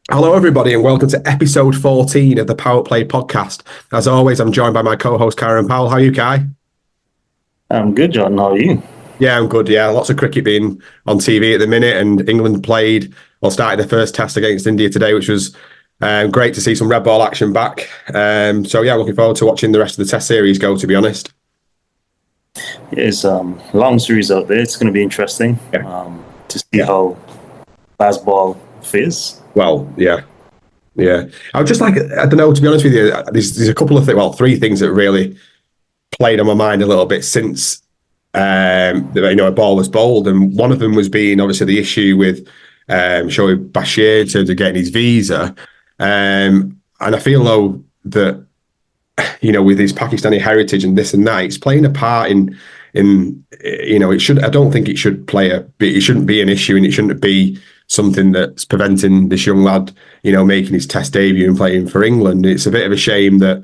Hello, everybody, and welcome to episode 14 of the PowettPlay Podcast. As always, I'm joined by my co-host, Kieran. How are you, Kai? I'm good, John. How are you? Yeah, I'm good. Yeah, lots of cricket being on TV at the minute, and England started the first test against India today, which was great to see some red ball action back. Looking forward to watching the rest of the test series go, to be honest. It's a long series out there. It's going to be interesting to see how fast ball fares. Well, yeah. I was just I don't know, to be honest with you, there's a couple of things, three things that really played on my mind a little bit since a ball was bowled, and one of them was being obviously the issue with Shoaib Bashir in terms of getting his visa, and I feel though that with his Pakistani heritage and this and that, it's playing a part in it should. I don't think it should it shouldn't be an issue, and it shouldn't be something that's preventing this young lad, making his test debut and playing for England. It's a bit of a shame that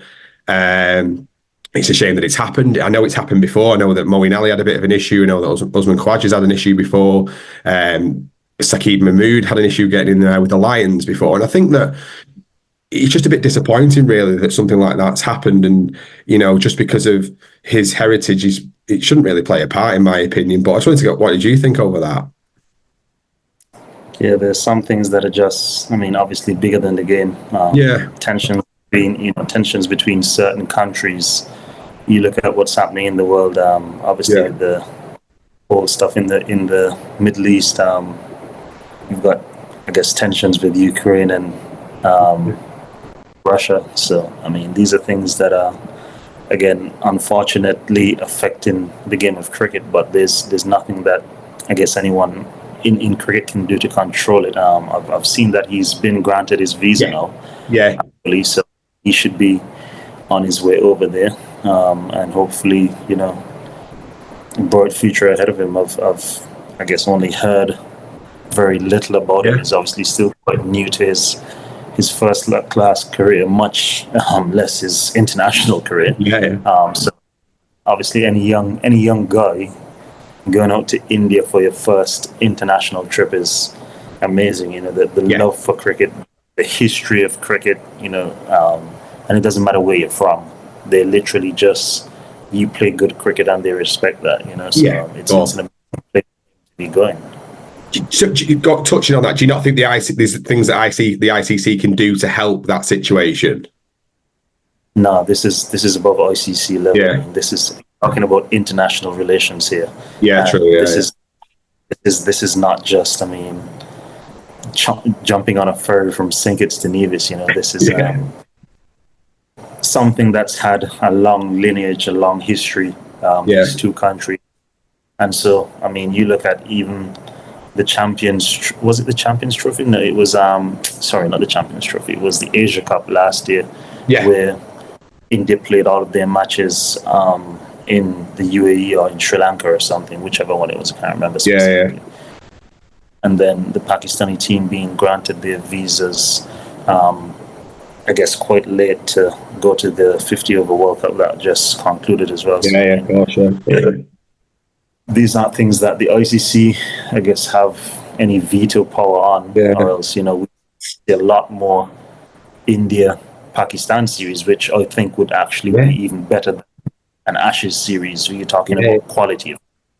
it's happened. I know it's happened before. I know that Moeen Ali had a bit of an issue. I know that Usman Khawaja's had an issue before. Saqib Mahmood had an issue getting in there with the Lions before. And I think that it's just a bit disappointing, really, that something like that's happened. And, just because of his heritage, it shouldn't really play a part, in my opinion. But I just wanted to go, what did you think over that? Yeah, there's some things that are just, obviously bigger than the game. Tensions between certain countries. You look at what's happening in the world. With the whole stuff in the Middle East. You've got, tensions with Ukraine and Russia. So, these are things that are, again, unfortunately affecting the game of cricket. But there's nothing that anyone in cricket can do to control it. I've seen that he's been granted his visa now. Yeah. Actually, so he should be on his way over there, and hopefully, a bright future ahead of him. I've only heard very little about him. He's obviously still quite new to his first class career, much less his international career. So obviously, any young guy going out to India for your first international trip is amazing. The love for cricket, the history of cricket, and it doesn't matter where you're from. They literally you play good cricket and they respect that, it's an amazing place to be going. So you got touching on that. Do you not think there's things that the ICC can do to help that situation? No, this is above ICC level. Yeah. This is talking about international relations here. Yeah, true. Yeah, this is not just jumping on a ferry from St. Kitts to Nevis. This is something that's had a long lineage, a long history. These two countries, and so you look at even the Champions. Was it the Champions Trophy? No, it was sorry, not the Champions Trophy. It was the Asia Cup last year, where India played all of their matches in the UAE or in Sri Lanka or something, whichever one it was. I can't remember specifically. And then the Pakistani team being granted their visas, quite late to go to the 50 over World Cup that just concluded as well. These aren't things that the ICC, have any veto power on, or else, we see a lot more India-Pakistan series, which I think would actually be even better than an Ashes series. Where you're talking about quality.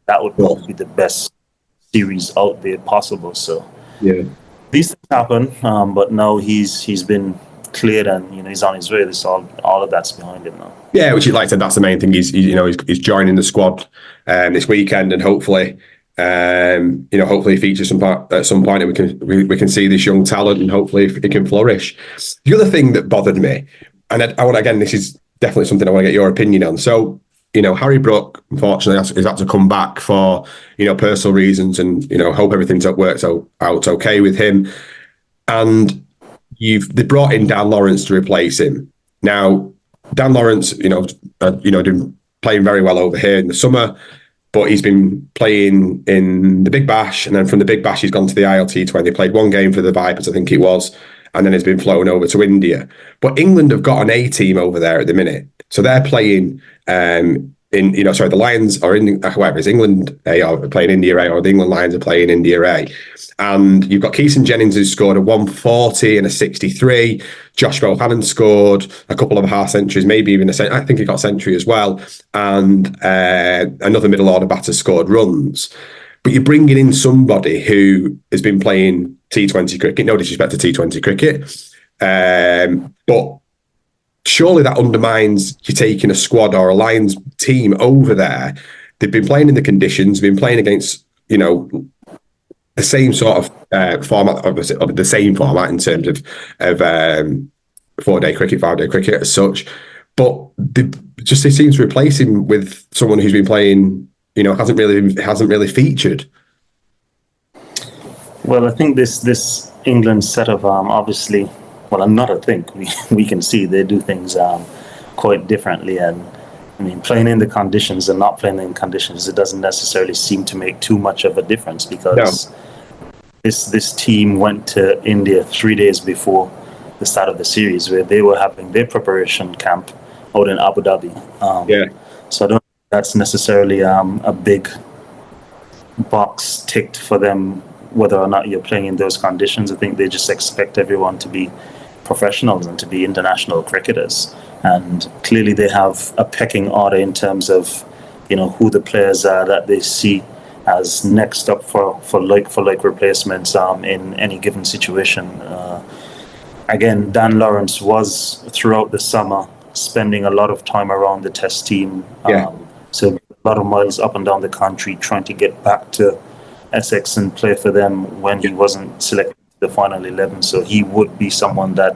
That would probably be the best series out there possible. So these things happen, but now he's been cleared and he's on his way. All of that's behind him now. Yeah, which, like I said, that's the main thing. He's joining the squad this weekend, and hopefully features at some point, and we can see this young talent, and hopefully it can flourish. The other thing that bothered me, and I want, again, this is definitely something I want to get your opinion on. So, Harry Brook, unfortunately, has had to come back for, personal reasons, and, hope everything works out okay with him. And they brought in Dan Lawrence to replace him. Now, Dan Lawrence, been playing very well over here in the summer, but he's been playing in the Big Bash, and then from the Big Bash, he's gone to the ILT20. He played one game for the Vipers, I think it was, and then he's been flown over to India. But England have got an A team over there at the minute. So they're playing the Lions are in, whoever is England A are playing India A, or the England Lions are playing India A. And you've got Keaton Jennings, who scored a 140 and a 63. Josh Bohannon scored a couple of half centuries, maybe even I think he got a century as well. And another middle order batter scored runs. But you're bringing in somebody who has been playing T20 cricket, no disrespect to T20 cricket, but surely that undermines you taking a squad or a Lions team over there. They've been playing in the conditions, been playing against, the same sort of format, of the same format in terms of 4-day cricket, 5-day cricket as such. But it seems to replace him with someone who's been playing, hasn't really featured. Well, I think this England setup, obviously, well, not I think we can see they do things quite differently, and I mean, playing in the conditions and not playing in conditions, it doesn't necessarily seem to make too much of a difference, because this team went to India 3 days before the start of the series, where they were having their preparation camp out in Abu Dhabi. So I don't think that's necessarily a big box ticked for them, whether or not you're playing in those conditions. I think they just expect everyone to be professionals and to be international cricketers. And clearly they have a pecking order in terms of, who the players are that they see as next up for like replacements in any given situation. Again, Dan Lawrence was throughout the summer spending a lot of time around the test team. So a lot of miles up and down the country trying to get back to Essex and play for them when he wasn't selected to the final 11. So he would be someone that,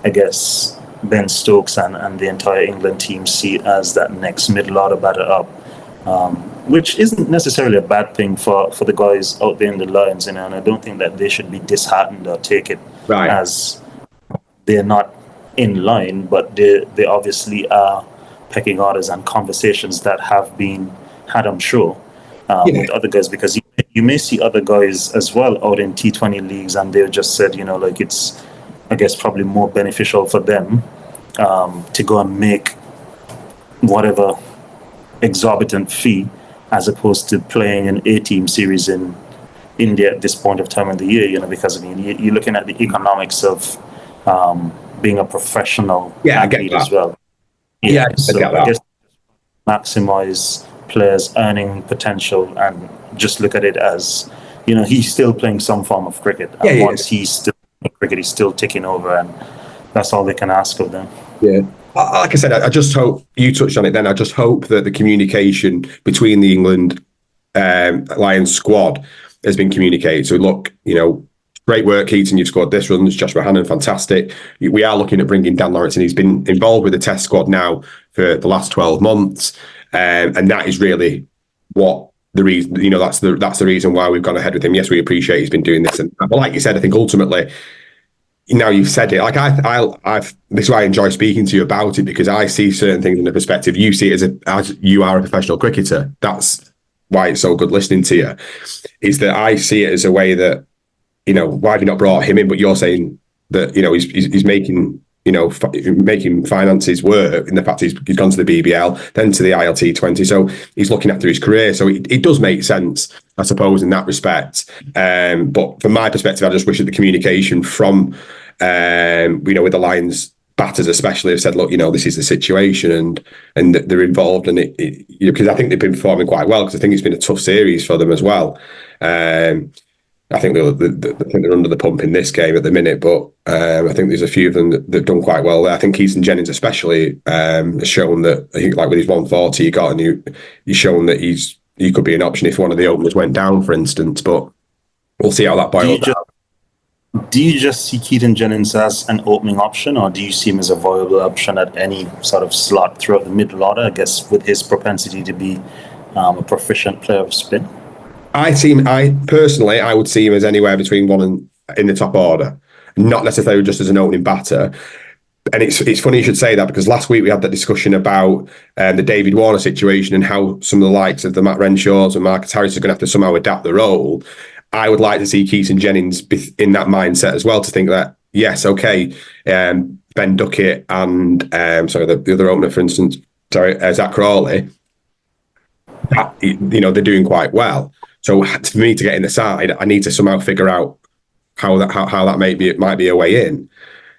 I guess, Ben Stokes and the entire England team see as that next middle order batter up, which isn't necessarily a bad thing for the guys out there in the Lions, and I don't think that they should be disheartened or take it as they're not in line, but they obviously are pecking orders and conversations that have been had, I'm sure, with other guys, because you may see other guys as well out in T20 leagues, and they've just said, it's, I guess, probably more beneficial for them to go and make whatever exorbitant fee as opposed to playing an A-team series in India at this point of time in the year, because, you're looking at the economics of being a professional athlete as well. So I guess maximize players' earning potential and just look at it as, he's still playing some form of cricket. And once he's still playing cricket, he's still taking over, and that's all they can ask of them. Yeah. Like I said, I just hope, you touched on it then, I just hope that the communication between the England Lions squad has been communicated. So look, great work, Keaton, you've scored this runs. Joshua Hannon, fantastic. We are looking at bringing Dan Lawrence in. He's been involved with the test squad now for the last 12 months. And that is really what the reason, that's the reason why we've gone ahead with him. Yes, we appreciate he's been doing this. But like you said, I think ultimately, now you've said it, like this is why I enjoy speaking to you about it, because I see certain things in a perspective. You see it as you are a professional cricketer. That's why it's so good listening to you, is that I see it as a way that, why have you not brought him in? But you're saying that, he's making, making finances work in the fact he's gone to the BBL, then to the ILT20. So he's looking after his career. So it does make sense, I suppose, in that respect. But from my perspective, I just wish that the communication from, with the Lions batters especially have said, look, this is the situation, and they're involved, and because I think they've been performing quite well, because I think it's been a tough series for them as well. I think they're under the pump in this game at the minute, but I think there's a few of them that have done quite well there. I think Keaton Jennings especially has shown that, I think, like with his 140 he got, and he's shown that he could be an option if one of the openers went down, for instance. But we'll see how that boils out. Do you just see Keaton Jennings as an opening option, or do you see him as a viable option at any sort of slot throughout the middle order, I guess, with his propensity to be a proficient player of spin? I personally would see him as anywhere between one and in the top order, not necessarily just as an opening batter. And it's funny you should say that, because last week we had that discussion about the David Warner situation and how some of the likes of the Matt Renshaws and Marcus Harris are going to have to somehow adapt the role. I would like to see Keaton Jennings in that mindset as well, to think that, yes, okay, Ben Duckett and the other opener, for instance, Zach Crawley, that, they're doing quite well. So for me to get in the side, I need to somehow figure out how that might be a way in.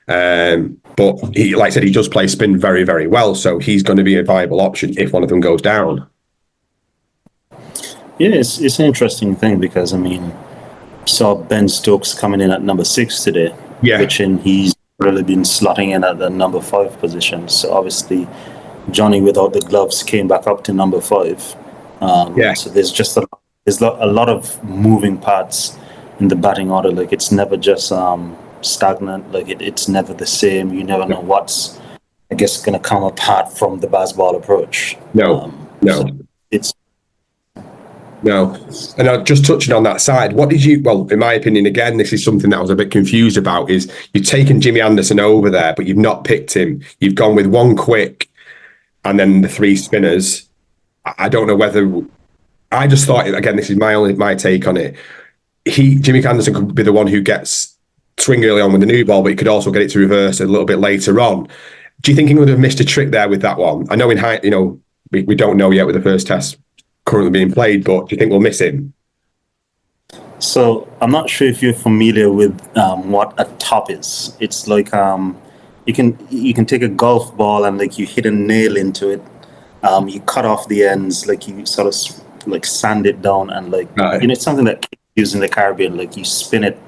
But he, like I said, he does play spin very, very well. So he's going to be a viable option if one of them goes down. Yeah, it's an interesting thing because, I mean, saw Ben Stokes coming in at number 6 today, which he's really been slotting in at the number 5 position. So obviously, Johnny without the gloves came back up to number 5. So there's just a lot of moving parts in the batting order. Like, it's never just stagnant. Like, it's never the same. You never know what's, I guess, going to come apart from the baseball approach. No. And just touching on that side, what did you, well, in my opinion, again, this is something that I was a bit confused about, is you've taken Jimmy Anderson over there, but you've not picked him. You've gone with one quick and then the 3 spinners. I don't know whether, I just thought, again, this is my take on it. Jimmy Anderson could be the one who gets swing early on with the new ball, but he could also get it to reverse a little bit later on. Do you think he would have missed a trick there with that one? I know we don't know yet with the first test currently being played, but do you think we'll miss him? So I'm not sure if you're familiar with what a top is. It's like you can take a golf ball and like you hit a nail into it. You cut off the ends, like you sort of like sand it down, and like it's something that kids use in the Caribbean. Like you spin it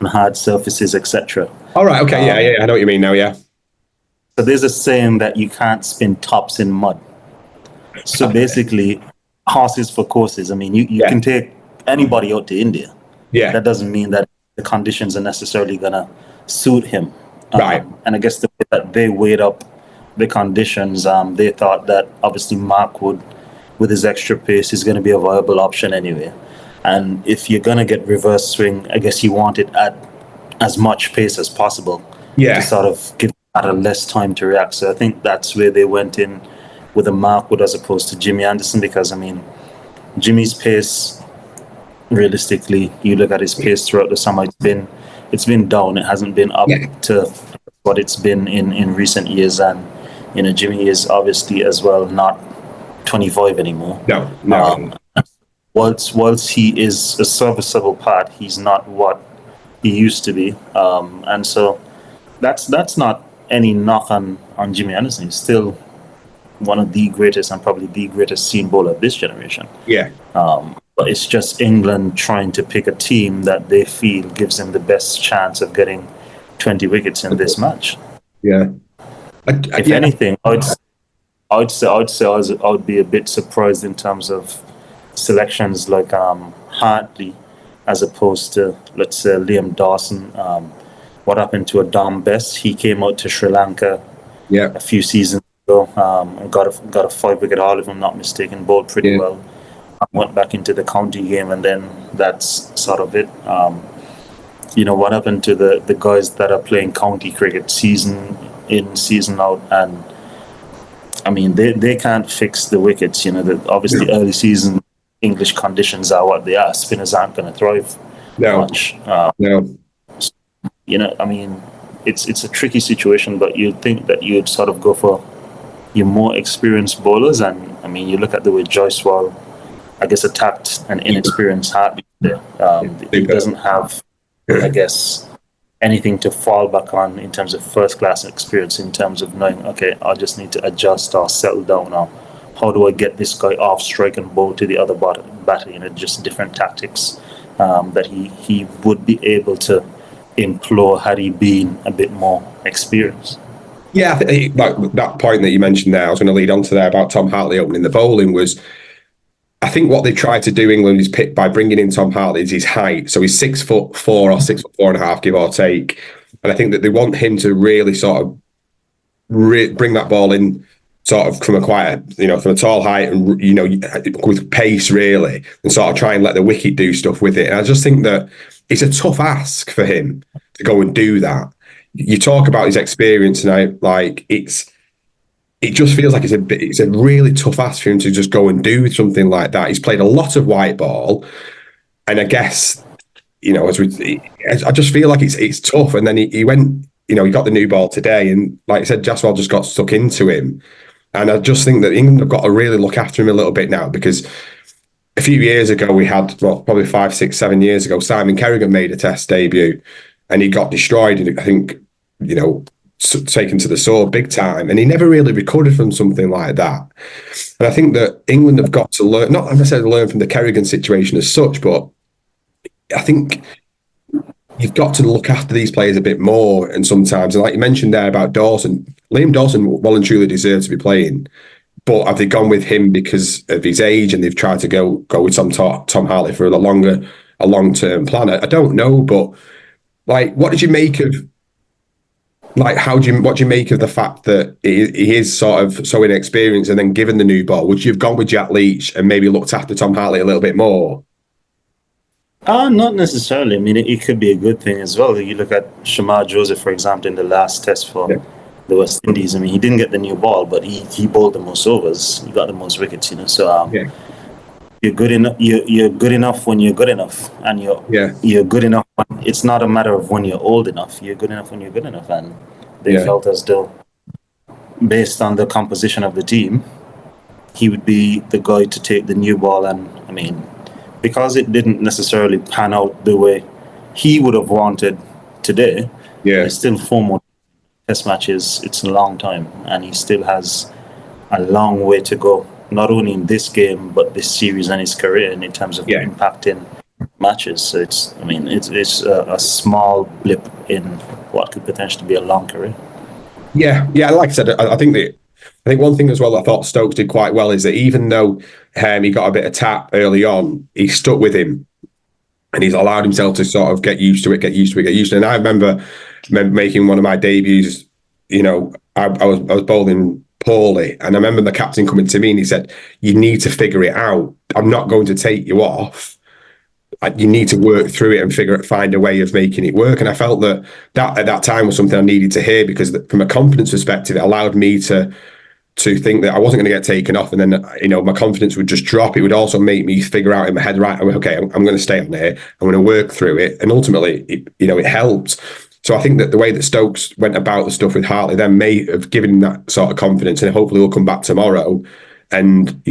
on hard surfaces, etc. All right, okay, yeah, I know what you mean now. Yeah. So there's a saying that you can't spin tops in mud. So basically, horses for courses. I mean, you can take anybody out to India. Yeah. That doesn't mean that the conditions are necessarily going to suit him. Right. And I guess the way that they weighed up the conditions, they thought that obviously Mark Wood, with his extra pace, is going to be a viable option anyway. And if you're going to get reverse swing, I guess you want it at as much pace as possible to sort of give that a less time to react. So I think that's where they went in with a Mark Wood as opposed to Jimmy Anderson, because, I mean, Jimmy's pace, realistically, you look at his pace throughout the summer, it's been down. It hasn't been up to what it's been in recent years. And, Jimmy is obviously as well not 25 anymore. No. Whilst he is a serviceable part, he's not what he used to be. And so that's not any knock on Jimmy Anderson. He's still one of the greatest and probably the greatest seam bowler of this generation. Yeah. But it's just England trying to pick a team that they feel gives them the best chance of getting 20 wickets in this match. Yeah. If anything, I would be a bit surprised in terms of selections like Hartley as opposed to, let's say, Liam Dawson. What happened to Adam Best? He came out to Sri Lanka a few seasons ago and got a 5-wicket haul, if I'm not mistaken, bowled pretty well. Went back into the county game, and then that's sort of it. What happened to the guys that are playing county cricket season in, season out? And I mean, they can't fix the wickets. Obviously early season English conditions are what they are. Spinners aren't going to thrive much. I mean, it's a tricky situation, but you'd think that you'd sort of go for your more experienced bowlers. And I mean, you look at the way Joycewell, I guess, attacked an inexperienced Hartley there. He doesn't have, I guess, anything to fall back on in terms of first-class experience, in terms of knowing, okay, I just need to adjust or settle down, or how do I get this guy off strike and bowl to the other batter? Just different tactics that he would be able to employ had he been a bit more experienced. Yeah, I think that point that you mentioned there, I was going to lead on to there about Tom Hartley opening the bowling, was I think what they tried to do, England, is pick by bringing in Tom Hartley, is his height. So he's 6'4" or 6'4.5", give or take. And I think that they want him to really sort of bring that ball in sort of from a tall height and, with pace really, and sort of try and let the wicket do stuff with it. And I just think that it's a tough ask for him to go and do that. You talk about his experience, and it just feels like it's a really tough ask for him to just go and do something like that. He's played a lot of white ball, and I guess, I just feel like it's tough. And then he went, he got the new ball today, and like I said, Jaswell just got stuck into him. And I just think that England have got to really look after him a little bit now, because a few years ago we had, well, probably 5, 6, 7 years ago, Simon Kerrigan made a Test debut and he got destroyed. And I think, taken to the sword big time, and he never really recovered from something like that. And I think that England have got to learn, not necessarily learn from the Kerrigan situation as such, but I think you've got to look after these players a bit more. And sometimes, and like you mentioned there about Dawson, Liam Dawson well and truly deserves to be playing, but have they gone with him because of his age and they've tried to go with Tom Hartley for a long-term plan? I don't know, but like, what did you make of, like, what do you make of the fact that he is sort of so inexperienced, and then given the new ball, would you have gone with Jack Leach and maybe looked after Tom Hartley a little bit more? Not necessarily. I mean, it could be a good thing as well. You look at Shamar Joseph, for example, in the last test for the West Indies. I mean, he didn't get the new ball, but he bowled the most overs. He got the most wickets, So you're good enough. You're good enough when you're good enough, and you're good enough. It's not a matter of when you're old enough. You're good enough when you're good enough, and they felt as though, based on the composition of the team, he would be the guy to take the new ball. And I mean, because it didn't necessarily pan out the way he would have wanted today, there's still 4 more test matches. It's a long time, and he still has a long way to go, not only in this game, but this series and his career, and in terms of impacting matches. So it's a small blip in what could potentially be a long career. Yeah. Like I said, I think one thing as well I thought Stokes did quite well is that even though he got a bit of tap early on, he stuck with him and he's allowed himself to sort of get used to it. And I remember making one of my debuts, I was bowling poorly, and I remember the captain coming to me and he said, "You need to figure it out. I'm not going to take you off. You need to work through it and find a way of making it work." And I felt that at that time was something I needed to hear, because from a confidence perspective, it allowed me to think that I wasn't going to get taken off, and then my confidence would just drop. It would also make me figure out in my head, right, okay, I'm going to stay on here, I'm going to work through it, and ultimately it helped. So I think that the way that Stokes went about the stuff with Hartley then may have given him that sort of confidence, and hopefully he'll come back tomorrow and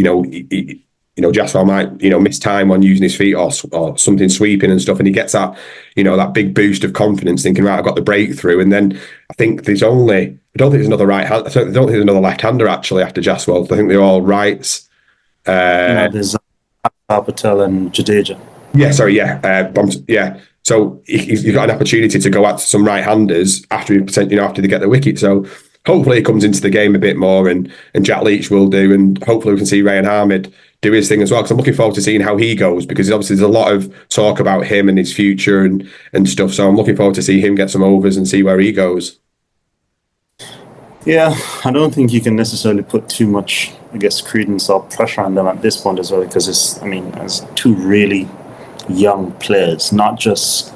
Jaswal might miss time on using his feet or something sweeping and stuff, and he gets that that big boost of confidence, thinking, right, I've got the breakthrough. And then I think I don't think there's another right hand. I don't think there's another left-hander actually after Jaswal. I think they're all rights. There's Patel and Jadeja. So he's got an opportunity to go at some right-handers after after they get the wicket. So hopefully he comes into the game a bit more, and Jack Leach will do, and hopefully we can see Rayan Ahmed do his thing as well, because I'm looking forward to seeing how he goes, because obviously there's a lot of talk about him and his future and stuff. So I'm looking forward to see him get some overs and see where he goes. Yeah, I don't think you can necessarily put too much, credence or pressure on them at this point as well, because as 2 really young players, not just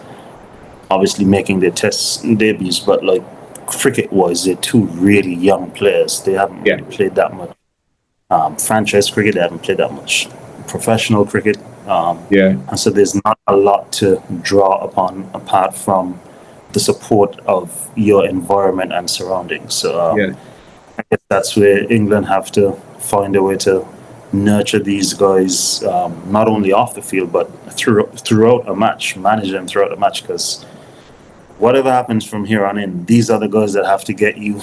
obviously making their test debuts, but like cricket-wise, they're 2 really young players. They haven't really played that much franchise cricket. They haven't played that much professional cricket. And so there's not a lot to draw upon apart from the support of your environment and surroundings. So I guess that's where England have to find a way to nurture these guys, not only off the field, but throughout a match, manage them throughout the match, because whatever happens from here on in, these are the guys that have to get you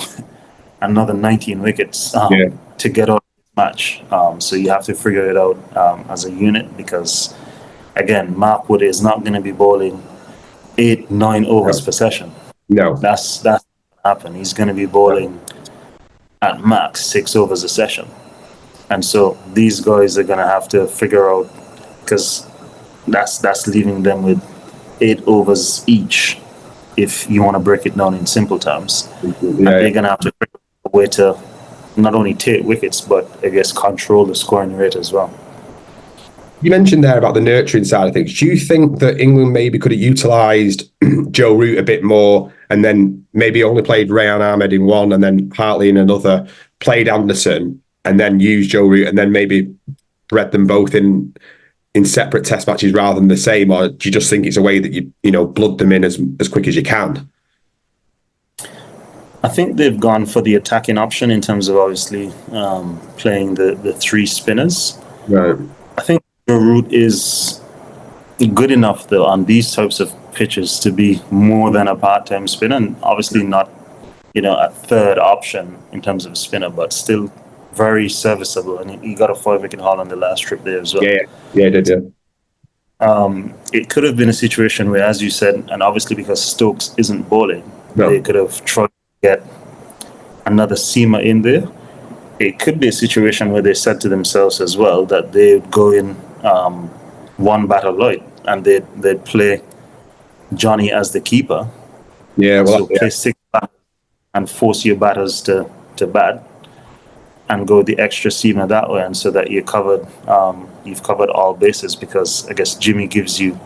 another 19 wickets to get out of the match. So you have to figure it out as a unit, because, again, Mark Wood is not going to be bowling 8-9 overs per session. No. That's what happen. He's going to be bowling at max 6 overs a session. And so these guys are going to have to figure out, because that's leaving them with 8 overs each, if you want to break it down in simple terms. And they're going to have to figure out a way to not only take wickets, but control the scoring rate as well. You mentioned there about the nurturing side of things. Do you think that England maybe could have utilised Joe Root a bit more, and then maybe only played Rayan Ahmed in one and then Hartley in another, played Anderson, and then used Joe Root, and then maybe bred them both in separate test matches rather than the same? Or do you just think it's a way that you blood them in as quick as you can? I think they've gone for the attacking option in terms of obviously playing the three spinners. Right. I think the route is good enough though on these types of pitches to be more than a part-time spinner, and obviously not, a third option in terms of a spinner, but still very serviceable. And he got a 5-wicket haul on the last trip there as well. Yeah, did, yeah. It could have been a situation where, as you said, and obviously because Stokes isn't bowling, they could have tried to get another seamer in there. It could be a situation where they said to themselves as well that they would go in one batter light and they'd play Johnny as the keeper. Yeah, well, so play 6 batters and force your batters to bat and go the extra seamer that way, and so that you've covered all bases, because I guess Jimmy gives you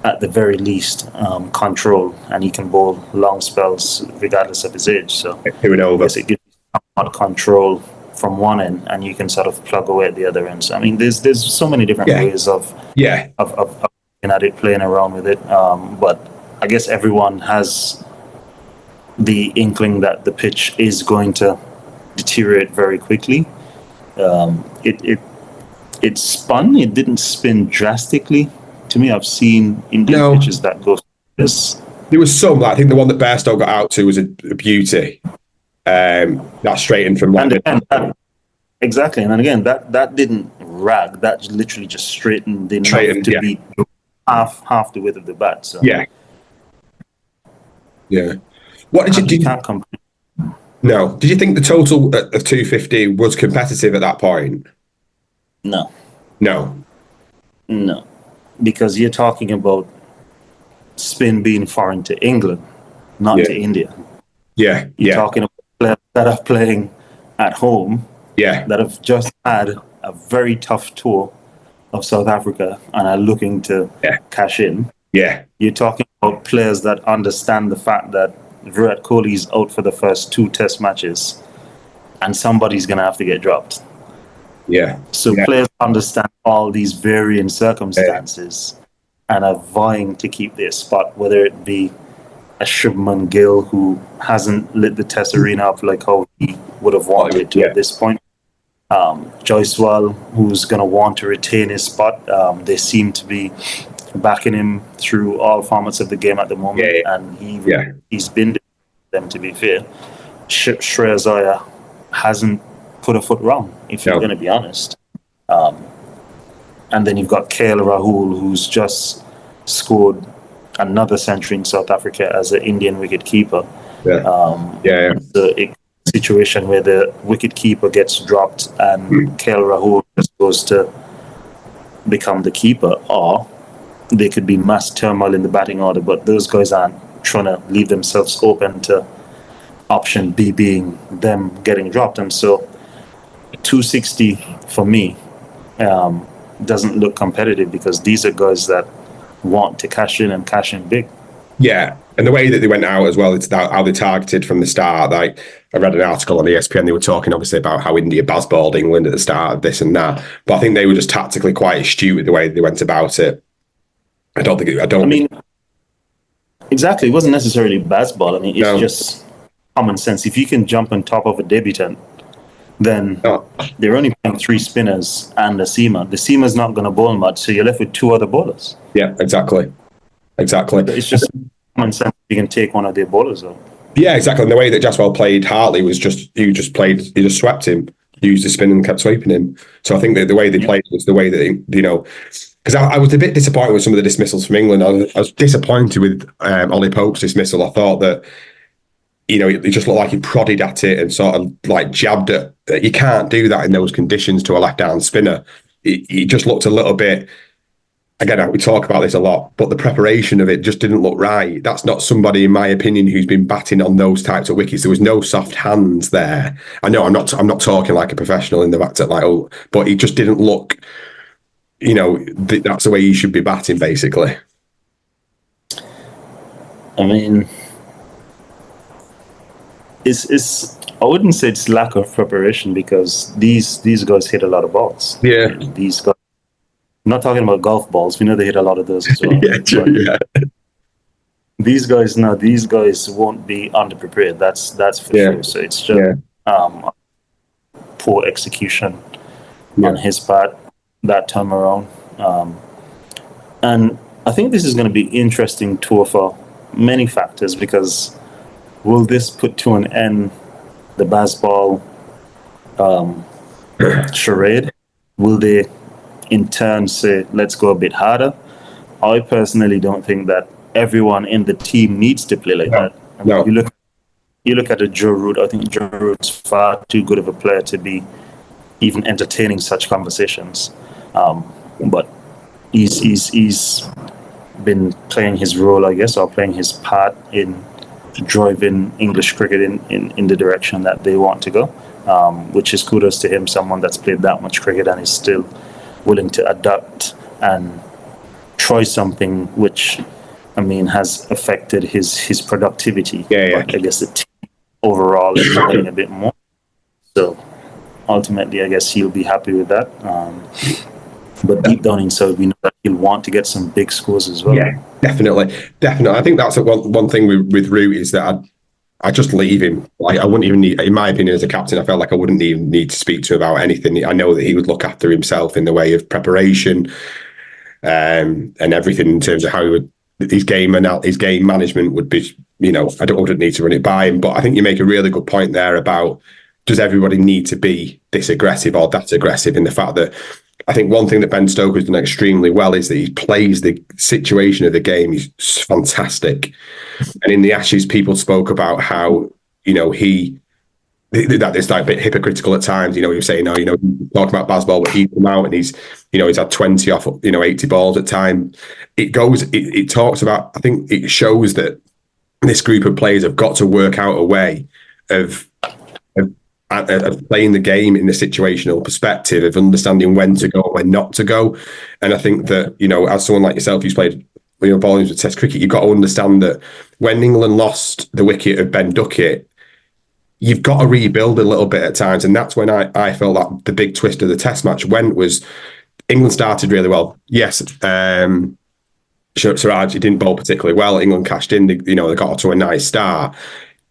at the very least control, and he can bowl long spells regardless of his age. So it gives you somewhat control from one end, and you can sort of plug away at the other end. So I mean, there's so many different ways of looking at it, playing around with it. But I guess everyone has the inkling that the pitch is going to deteriorate very quickly. It spun. It didn't spin drastically. To me, I've seen Indian pitches that go this. There was some. I think the one that Bairstow got out to was a beauty. That straightened from London. Exactly, and then again, that didn't rag. That literally just straightened enough to be half the width of the bat. So yeah. What did you can't compete. No. Did you think the total of 250 was competitive at that point? No. No. Because you're talking about spin being foreign to England, not to India. Yeah. You're talking about players that are playing at home. Yeah. That have just had a very tough tour of South Africa and are looking to cash in. Yeah. You're talking about players that understand the fact that Virat Kohli's out for the first 2 test matches and somebody's going to have to get dropped. Yeah. So players understand all these varying circumstances and are vying to keep their spot, whether it be a Shubman Gill who hasn't lit the test arena up like how he would have wanted to at this point. Joyswell, who's going to want to retain his spot. They seem to be backing him through all formats of the game at the moment, and he's been them, to be fair. Shreyas Iyer hasn't put a foot wrong, if you're going to be honest. And then you've got KL Rahul, who's just scored another century in South Africa as an Indian wicket keeper. The situation where the wicket keeper gets dropped and KL Rahul just goes to become the keeper, or there could be mass turmoil in the batting order, but those guys aren't trying to leave themselves open to option B being them getting dropped. And so 260 for me doesn't look competitive, because these are guys that want to cash in and cash in big. Yeah, and the way that they went out as well, it's how they targeted from the start. Like, I read an article on ESPN, they were talking obviously about how India basballed England at the start of this and that, but I think they were just tactically quite astute with the way they went about it. Exactly. It wasn't necessarily baseball. I mean, it's just common sense. If you can jump on top of a debutant, then they're only playing 3 spinners and a seamer. The seamer's not going to bowl much, so you're left with 2 other bowlers. Yeah, exactly. It's just common sense. You can take one of their bowlers out. Yeah, exactly. And the way that Jaswell played Hartley was he just swept him. He used the spin and kept sweeping him. So I think that the way they played was the way that, because I was a bit disappointed with some of the dismissals from England. I was disappointed with Ollie Pope's dismissal. I thought that, he just looked like he prodded at it and sort of like jabbed at it. You can't do that in those conditions to a left-arm spinner. He just looked a little bit, again, we talk about this a lot, but the preparation of it just didn't look right. That's not somebody, in my opinion, who's been batting on those types of wickets. There was no soft hands there. I know I'm not talking like a professional in the fact that but he just didn't look, that's the way you should be batting, basically. I mean, I wouldn't say it's lack of preparation, because these guys hit a lot of balls. Yeah. These guys, I'm not talking about golf balls. We know they hit a lot of those as well. these guys won't be underprepared. That's for sure. So it's just poor execution on his part that time around. And I think this is going to be interesting tour for many factors, because will this put to an end the baseball charade? Will they in turn say, let's go a bit harder? I personally don't think that everyone in the team needs to play like that. I mean, you look at a Joe Root. I think Joe Root's far too good of a player to be even entertaining such conversations. But he's been playing his role, I guess, or playing his part in driving English cricket in the direction that they want to go, which is kudos to him, someone that's played that much cricket and is still willing to adapt and try something which, I mean, has affected his productivity. But I guess the team overall is getting a bit more. So ultimately, I guess he'll be happy with that. But deep down inside, we know that he'll want to get some big scores as well. Yeah, definitely. I think that's one thing with Root is that I just leave him. Like, I wouldn't even need, in my opinion, as a captain, I felt like I wouldn't even need to speak to him about anything. I know that he would look after himself in the way of preparation and everything in terms of how he would, his game management would be, I wouldn't need to run it by him. But I think you make a really good point there about, does everybody need to be this aggressive or that aggressive, in the fact that I think one thing that Ben Stokes has done extremely well is that he plays the situation of the game. He's fantastic. And in the Ashes, people spoke about how, that it's like a bit hypocritical at times. He was saying, talking about baseball, but he's come out and he's had 20 off, 80 balls at time. It talks about, I think it shows that this group of players have got to work out a way of playing the game in a situational perspective, of understanding when to go and when not to go. And I think that, as someone like yourself who's played volumes of Test cricket, you've got to understand that when England lost the wicket of Ben Duckett, you've got to rebuild a little bit at times. And that's when I felt that the big twist of the Test match went, was England started really well. Yes, Siraj, he didn't bowl particularly well. England cashed in, they got to a nice start.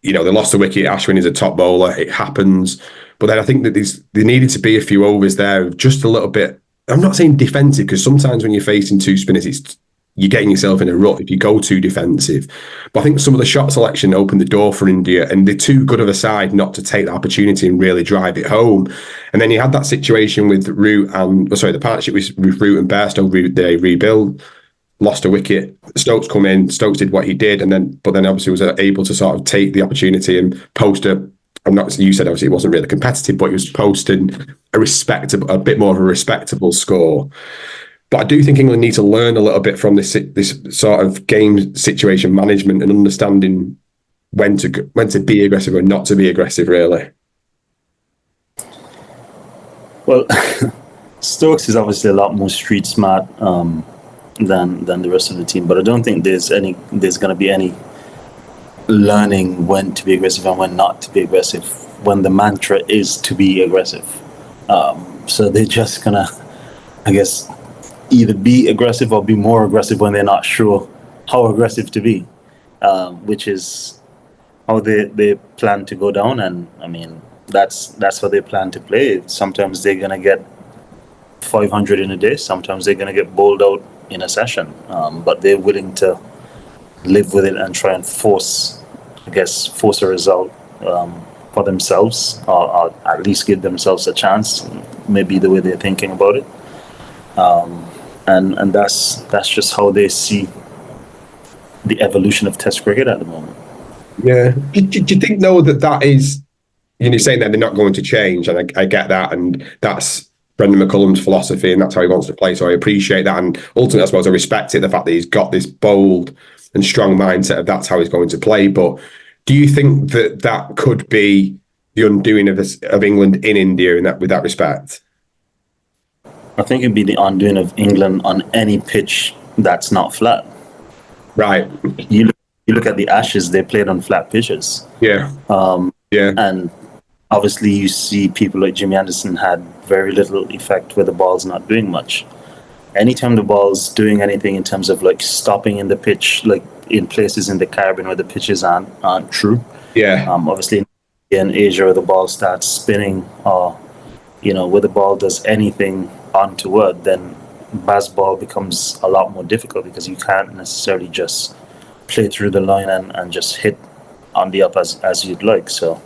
They lost the wicket. Ashwin is a top bowler. It happens. But then I think that there needed to be a few overs there of just a little bit. I'm not saying defensive, because sometimes when you're facing two spinners, you're getting yourself in a rut if you go too defensive. But I think some of the shot selection opened the door for India, and they're too good of a side not to take the opportunity and really drive it home. And then you had that situation with the partnership with Root and Bairstow. They rebuild. Lost a wicket. Stokes come in. Stokes did what he did, but then obviously was able to sort of take the opportunity and post you said obviously it wasn't really competitive, but he was posting a bit more of a respectable score. But I do think England need to learn a little bit from this sort of game situation management and understanding when to be aggressive or not to be aggressive, really. Well, Stokes is obviously a lot more street smart than the rest of the team, but I don't think there's going to be any learning when to be aggressive and when not to be aggressive, when the mantra is to be aggressive. So they're just gonna, I guess, either be aggressive or be more aggressive when they're not sure how aggressive to be, which is how they plan to go down. And I mean, that's how they plan to play. Sometimes they're gonna get 500 in a day. Sometimes they're gonna get bowled out in a session, but they're willing to live with it and try and force a result for themselves, or at least give themselves a chance, maybe the way they're thinking about it. And that's just how they see the evolution of Test cricket at the moment. Yeah. Do you think, though, that is, you're saying that they're not going to change, and I get that, and that's Brendan McCullum's philosophy, and that's how he wants to play, so I appreciate that, and ultimately I suppose I respect it, the fact that he's got this bold and strong mindset of that's how he's going to play. But do you think that could be the undoing of England in India with that respect? I think it'd be the undoing of England on any pitch that's not flat. Right. You look at the Ashes, they played on flat pitches. Yeah. And obviously you see people like Jimmy Anderson had very little effect where the ball's not doing much. anytime the ball's doing anything in terms of like stopping in the pitch, like in places in the Caribbean where the pitches aren't true. Yeah. Obviously in Asia where the ball starts spinning, or where the ball does anything untoward, then baseball becomes a lot more difficult because you can't necessarily just play through the line and just hit on the up as you'd like. So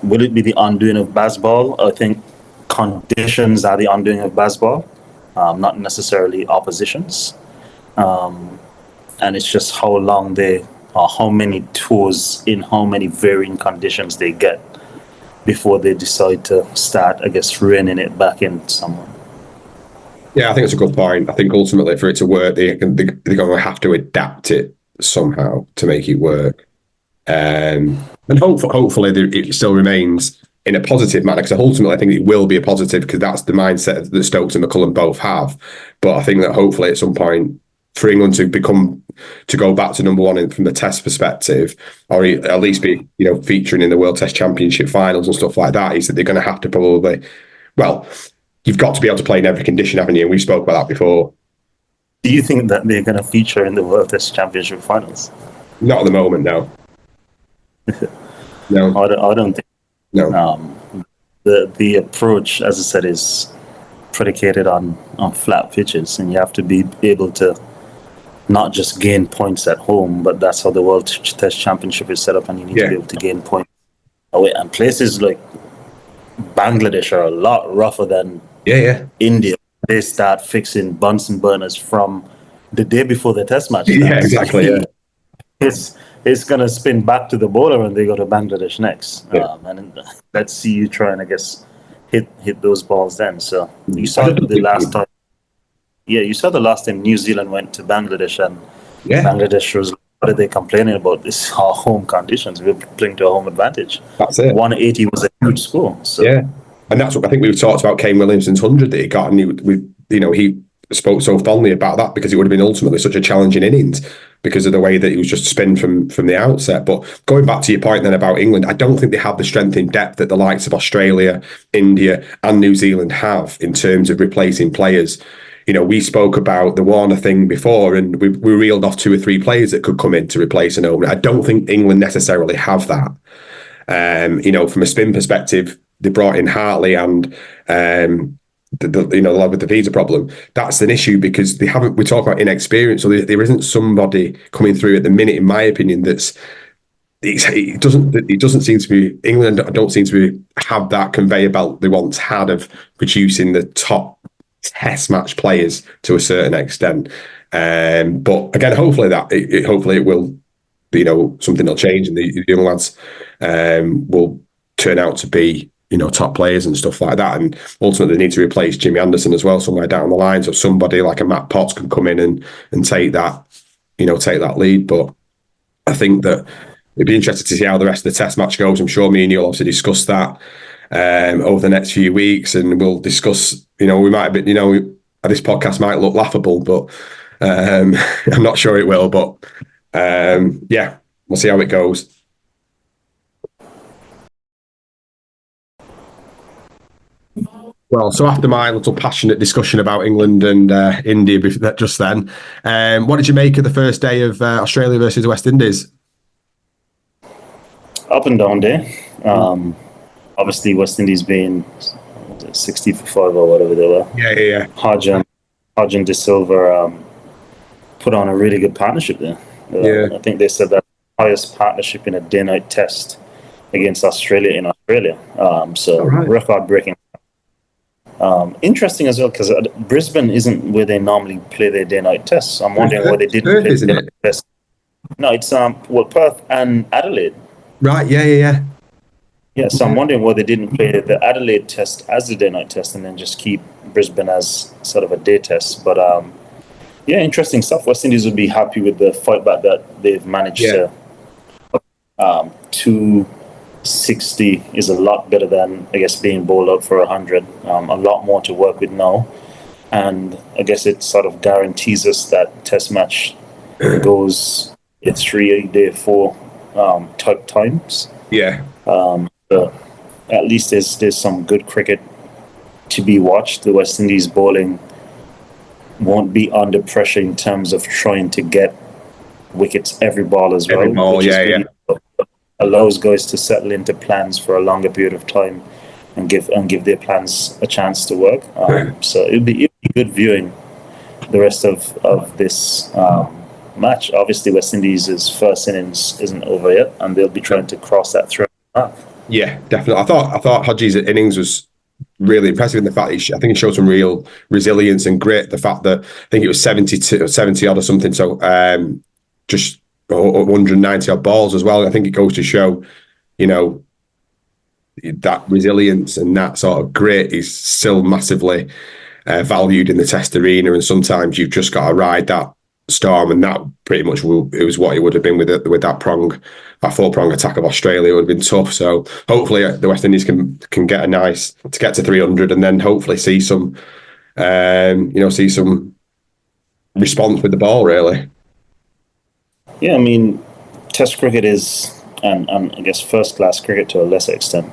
will it be the undoing of baseball? I think conditions are the undoing of baseball, not necessarily oppositions. And it's just how long how many tours in how many varying conditions they get before they decide to start, I guess, reining it back in somewhere. Yeah, I think it's a good point. I think ultimately for it to work, they're going to have to adapt it somehow to make it work. And hopefully it still remains in a positive manner, because ultimately I think it will be a positive, because that's the mindset that Stokes and McCullum both have. But I think that hopefully at some point for England to go back to number one from the Test perspective, or at least be featuring in the World Test Championship finals and stuff like that, is that they're going to have to probably, well, you've got to be able to play in every condition, haven't you? And we spoke about that before. Do you think that they're going to feature in the World Test Championship finals? Not at the moment, no. No, I don't think. No. The approach, as I said, is predicated on flat pitches, and you have to be able to not just gain points at home, but that's how the World Test Championship is set up, and you need to be able to gain points away. And places like Bangladesh are a lot rougher than India. They start fixing Bunsen burners from the day before the Test match. Yeah, exactly. Yeah. It's going to spin back to the bowler when they go to Bangladesh next. And let's see you try and, I guess, hit those balls then. So you saw the last time. Yeah, you saw the last time New Zealand went to Bangladesh, and Bangladesh was, what are they complaining about? This our home conditions. We're playing to a home advantage. That's it. 180 was a huge score. So. Yeah, and that's what I think we've talked about. Kane Williamson's 100 that he got, and he spoke so fondly about that because it would have been ultimately such a challenging innings because of the way that he was just spun from the outset. But going back to your point then about England, I don't think they have the strength in depth that the likes of Australia, India and New Zealand have in terms of replacing players. We spoke about the Warner thing before, and we reeled off 2 or 3 players that could come in to replace an opener. I don't think England necessarily have that. From a spin perspective, they brought in Hartley and the lad with the visa problem. That's an issue because they haven't. We talk about inexperience, so there isn't somebody coming through at the minute, in my opinion, it doesn't seem to be England. Don't seem to have that conveyor belt they once had of producing the top Test match players to a certain extent. But again, hopefully it will. Something will change, and the young lads will turn out to be top players and stuff like that. And ultimately, they need to replace Jimmy Anderson as well somewhere down the line, so somebody like a Matt Potts can come in and take that lead. But I think that it'd be interesting to see how the rest of the Test match goes. I'm sure me and you'll obviously discuss that over the next few weeks, and we'll discuss. We might be, this podcast might look laughable, but I'm not sure it will. But we'll see how it goes. Well, so after my little passionate discussion about England and India just then, what did you make of the first day of Australia versus West Indies? Up and down day. Obviously, West Indies being 60 for 5 or whatever they were. Yeah. Hodge and De Silva put on a really good partnership there. I think they said that highest partnership in a day-night test against Australia in Australia. Record-breaking. Interesting as well, because Brisbane isn't where they normally play their day-night tests. I'm wondering why they didn't play the day-night test. No, it's Perth and Adelaide. Right, yeah. Yeah, so I'm wondering why they didn't play the Adelaide test as the day-night test and then just keep Brisbane as sort of a day test. But interesting stuff. West Indies would be happy with the fight back that they've managed to. 260 is a lot better than, I guess, being bowled out for 100. A lot more to work with now. And I guess it sort of guarantees us that Test match goes 3 day 4 type times. Yeah. So at least there's some good cricket to be watched. The West Indies bowling won't be under pressure in terms of trying to get wickets every ball as well. Every ball, which is yeah, really allows guys to settle into plans for a longer period of time and give their plans a chance to work. So it'd be good viewing the rest of this match. Obviously, West Indies' first innings isn't over yet, and they'll be trying to cross that threshold. Yeah, definitely. I thought Hodges' innings was really impressive in the fact that I think he showed some real resilience and grit. The fact that I think it was 70 odd or something, so just 190 odd balls as well. I think it goes to show, you know, that resilience and that sort of grit is still massively valued in the Test arena, and sometimes you've just got to ride that storm, and that pretty much it was what it would have been with that 4-prong attack of Australia. It would have been tough. So hopefully the West Indies can get to get to 300, and then hopefully see some response with the ball, really. Yeah, I mean, Test cricket is, and I guess first class cricket to a lesser extent,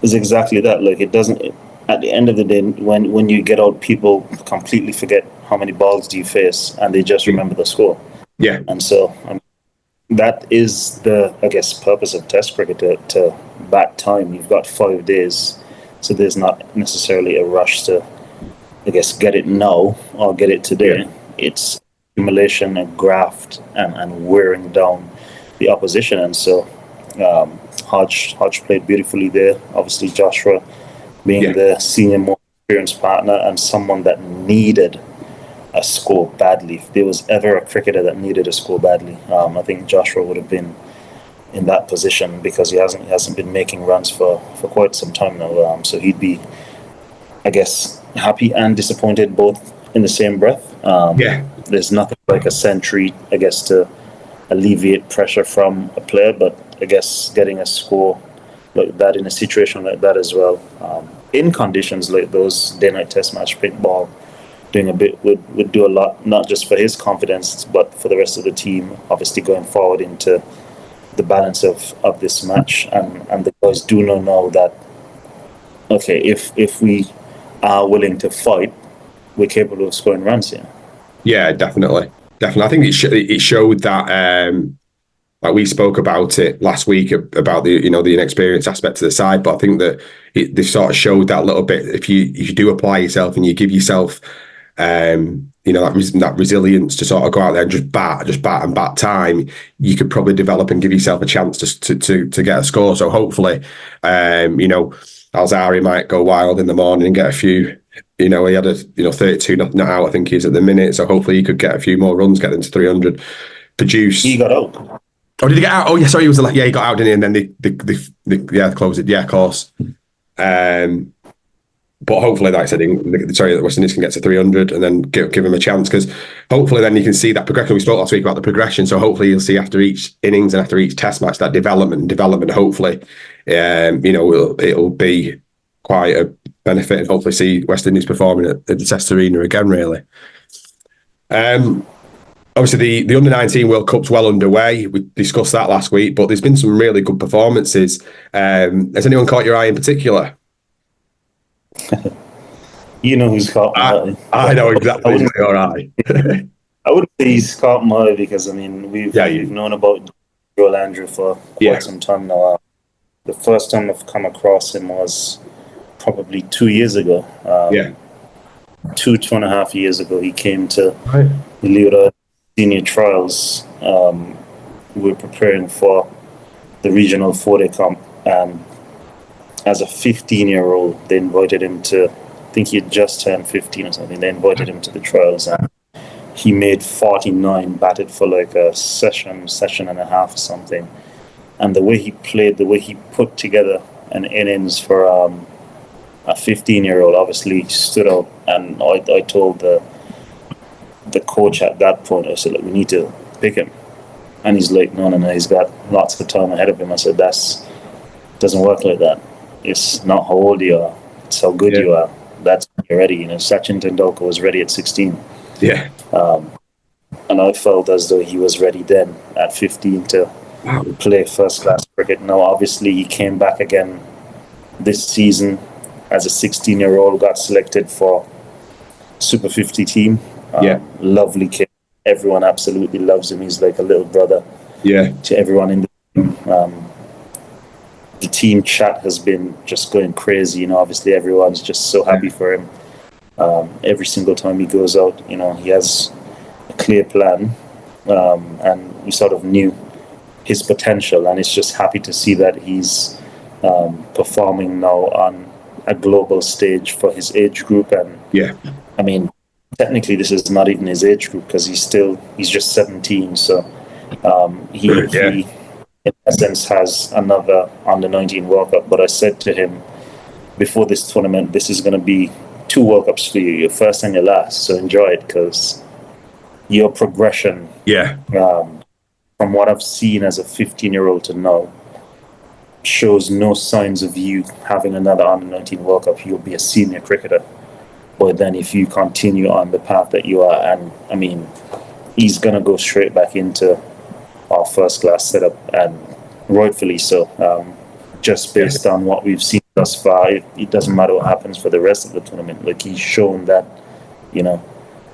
is exactly that. Like, it doesn't. At the end of the day, when you get out, people completely forget how many balls do you face, and they just remember the score. Yeah. And so that is the, I guess, purpose of Test cricket, to bat time. You've got 5 days, so there's not necessarily a rush to, I guess, get it now or get it today. Yeah. It's accumulation and graft and wearing down the opposition. And so Hodge played beautifully there. Obviously, Joshua being the senior, more experienced partner and someone that needed a score badly. If there was ever a cricketer that needed a score badly, I think Joshua would have been in that position, because he hasn't been making runs for quite some time now. So he'd be, I guess, happy and disappointed both in the same breath. There's nothing like a century, I guess, to alleviate pressure from a player, but I guess getting a score like that in a situation like that as well, in conditions like those, day-night Test match, pink ball, doing a bit would do a lot, not just for his confidence, but for the rest of the team, obviously going forward into the balance of this match. And the guys do know that, okay, if we are willing to fight, we're capable of scoring runs here. Yeah, definitely. I think it showed that, like we spoke about it last week about the inexperienced aspect of the side, but I think that they sort of showed that a little bit. If you do apply yourself and you give yourself, that resilience to sort of go out there and just bat time, you could probably develop and give yourself a chance to get a score. So hopefully, Alzari might go wild in the morning and get a few. He had a 32 not out, I think he is at the minute. So hopefully he could get a few more runs, get into 300. Produce. He got out. Oh, did he get out? Oh, yeah. Sorry, he was he got out, didn't he? And then they closed it. Yeah, of course. But hopefully, like I said, the West Indies can get to 300 and then give him a chance, because hopefully then you can see that progression. We spoke last week about the progression, so hopefully you'll see after each innings and after each Test match that development. Hopefully, it'll be quite a benefit, and hopefully see West Indies performing at the Test arena again. Really. Obviously, the Under-19 World Cup's well underway. We discussed that last week, but there's been some really good performances. Has anyone caught your eye in particular? You know who's caught my eye. I know exactly who's caught your eye. I wouldn't say he's caught my eye, because, I mean, we've known about Joel Andrew for quite some time now. The first time I've come across him was probably 2 years ago. 2.5 years ago, he came to the Lira senior trials. We were preparing for the regional 4-day comp, and as a 15-year-old, they invited him to, I think he had just turned 15 or something, they invited him to the trials, and he made 49, batted for like a session and a half or something. And the way he played, the way he put together an innings for a 15-year-old obviously stood out. And I told the coach at that point, I said, look, we need to pick him. And he's like, no, he's got lots of time ahead of him. I said, doesn't work like that. It's not how old you are, it's how good you are. That's when you're ready. Sachin Tendulkar was ready at 16. Yeah. And I felt as though he was ready then at 15 to play first-class cricket. Now, obviously, he came back again this season as a 16-year-old, got selected for Super 50 team, Lovely kid. Everyone absolutely loves him. He's like a little brother to everyone in the team. The team chat has been just going crazy. Obviously everyone's just so happy for him. Every single time he goes out, he has a clear plan, and we sort of knew his potential, and it's just happy to see that he's performing now on a global stage for his age group. And I mean, technically this is not even his age group, because he's just 17, so he in essence has another under 19 World Cup. But I said to him before this tournament, this is going to be 2 World Cups for you, your first and your last, so enjoy it, because your progression from what I've seen as a 15-year-old to now shows no signs of you having another under 19 World Cup. You'll be a senior cricketer. But then if you continue on the path that you are, and I mean, he's going to go straight back into our first class setup, and rightfully so. Just based on what we've seen thus far, it doesn't matter what happens for the rest of the tournament. Like, he's shown that,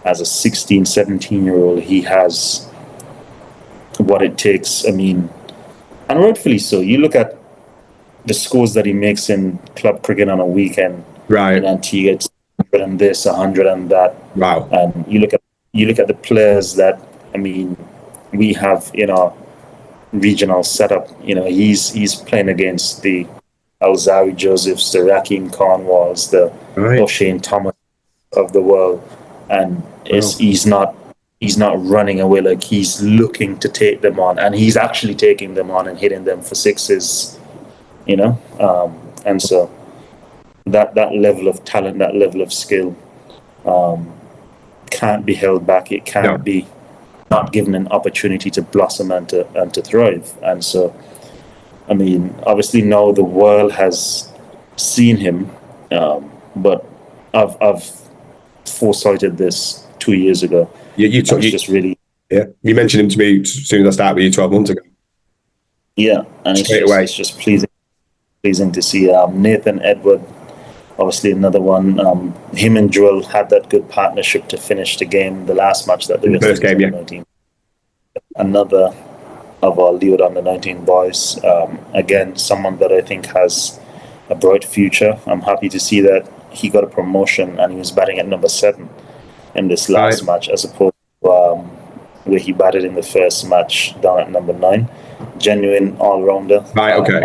as a 16, 17-year-old, he has what it takes. I mean, and rightfully so. You look at the scores that he makes in club cricket on a weekend, right? And he gets 100 and this, 100 and that. Wow. And you look at the players that, I mean, we have in our regional setup. He's playing against the Alzawi Josephs, the Raheem Cornwalls, the O'Shane Thomas of the world, and he's not running away. Like, he's looking to take them on, and he's actually taking them on and hitting them for sixes. And so that level of talent, that level of skill, can't be held back. It can't be not given an opportunity to blossom and to thrive. And so, I mean, obviously now the world has seen him, but I've foresighted this 2 years ago. You mentioned him to me as soon as I started with you 12 months ago. Yeah, and it's just pleasing to see. Nathan Edward, obviously another one. Him and Joel had that good partnership to finish the game, the last match that they were first game, 19. Another of our Leod under 19 boys. Again, someone that I think has a bright future. I'm happy to see that he got a promotion and he was batting at number 7 in this last match, as opposed to where he batted in the first match down at number 9. Genuine all-rounder. Right, okay.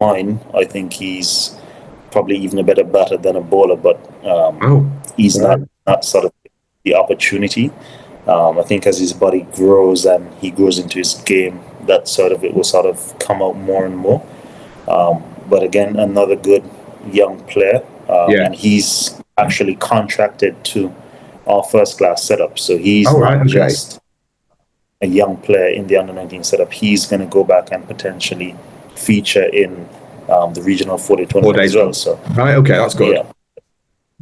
I think he's probably even a better batter than a bowler, but he's not sort of the opportunity. I think as his body grows and he grows into his game, that sort of it will sort of come out more and more. But again, another good young player, and he's actually contracted to our first class setup. So he's not just a young player in the under 19 setup. He's going to go back and potentially feature in the regional 4-day tournament as well. So that's good. Yeah,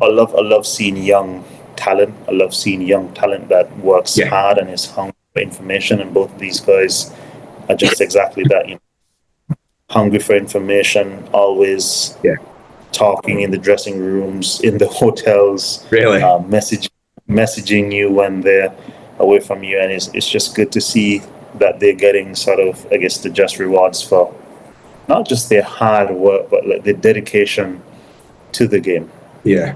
I love seeing young talent. I love seeing young talent that works hard and is hungry for information. And both of these guys are just exactly that. Hungry for information, always talking in the dressing rooms, in the hotels, really messaging you when they're away from you. And it's just good to see that they're getting sort of, I guess, the just rewards for not just their hard work, but like their dedication to the game. Yeah.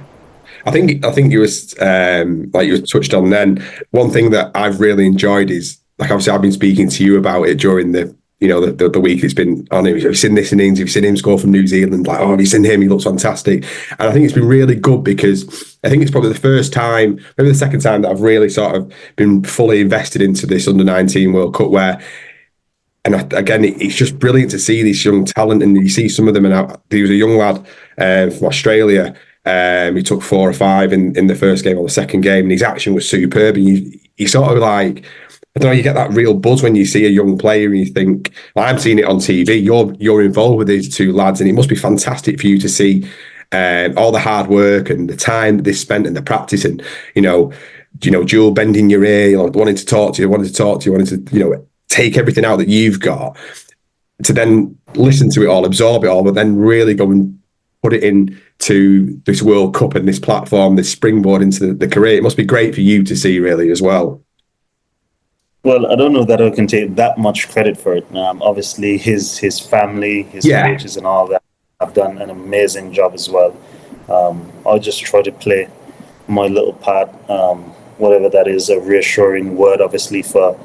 I think you was like you touched on then. One thing that I've really enjoyed is, like, obviously I've been speaking to you about it during the week it's been on him. Have you seen this innings? Have you seen him score from New Zealand? Like, have you seen him? He looks fantastic. And I think it's been really good, because I think it's probably the first time, maybe the second time, that I've really sort of been fully invested into this under 19 World Cup, where, and again, it's just brilliant to see this young talent, and you see some of them. And he was a young lad from Australia. He took 4 or 5 in the first game or the second game, and his action was superb. And you sort of like, I don't know, you get that real buzz when you see a young player and you think, well, I'm seeing it on TV. You're involved with these 2 lads, and it must be fantastic for you to see all the hard work and the time that they spent and the practice, and Jewel bending your ear, wanting to talk to you, wanting to take everything out that you've got, to then listen to it all, absorb it all, but then really go and put it into this World Cup and this platform, this springboard into the career. It must be great for you to see, really, as well. Well, I don't know that I can take that much credit for it. Obviously, his family, his coaches, and all that have done an amazing job as well. I'll just try to play my little part, whatever that is, a reassuring word, obviously, for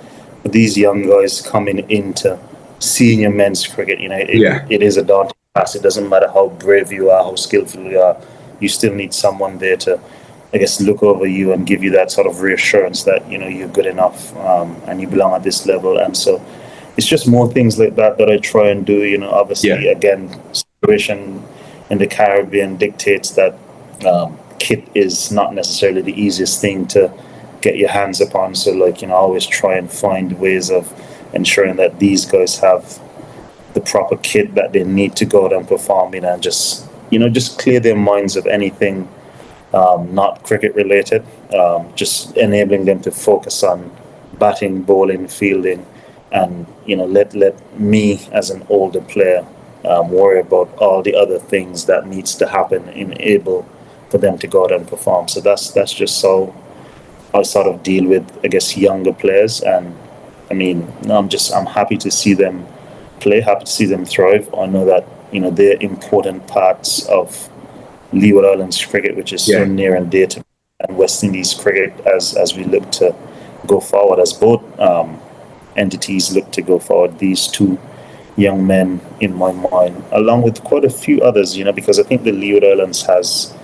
these young guys coming into senior men's cricket. It is a daunting task. It doesn't matter how brave you are, how skillful you are. You still need someone there to, I guess, look over you and give you that sort of reassurance that, you're good enough and you belong at this level. And so it's just more things like that I try and do. Obviously, again, situation in the Caribbean dictates that kit is not necessarily the easiest thing to get your hands upon. So, I always try and find ways of ensuring that these guys have the proper kit that they need to go out and perform in, and just clear their minds of anything not cricket related, just enabling them to focus on batting, bowling, fielding, and let me as an older player worry about all the other things that needs to happen in able for them to go out and perform. So that's just so I sort of deal with, I guess, younger players. And I'm happy to see them play, happy to see them thrive. I know that they're important parts of Leeward Islands cricket, which is so near and dear to me, and West Indies cricket as we look to go forward, as both entities look to go forward. These two young men, in my mind, along with quite a few others, because I think the Leeward Islands has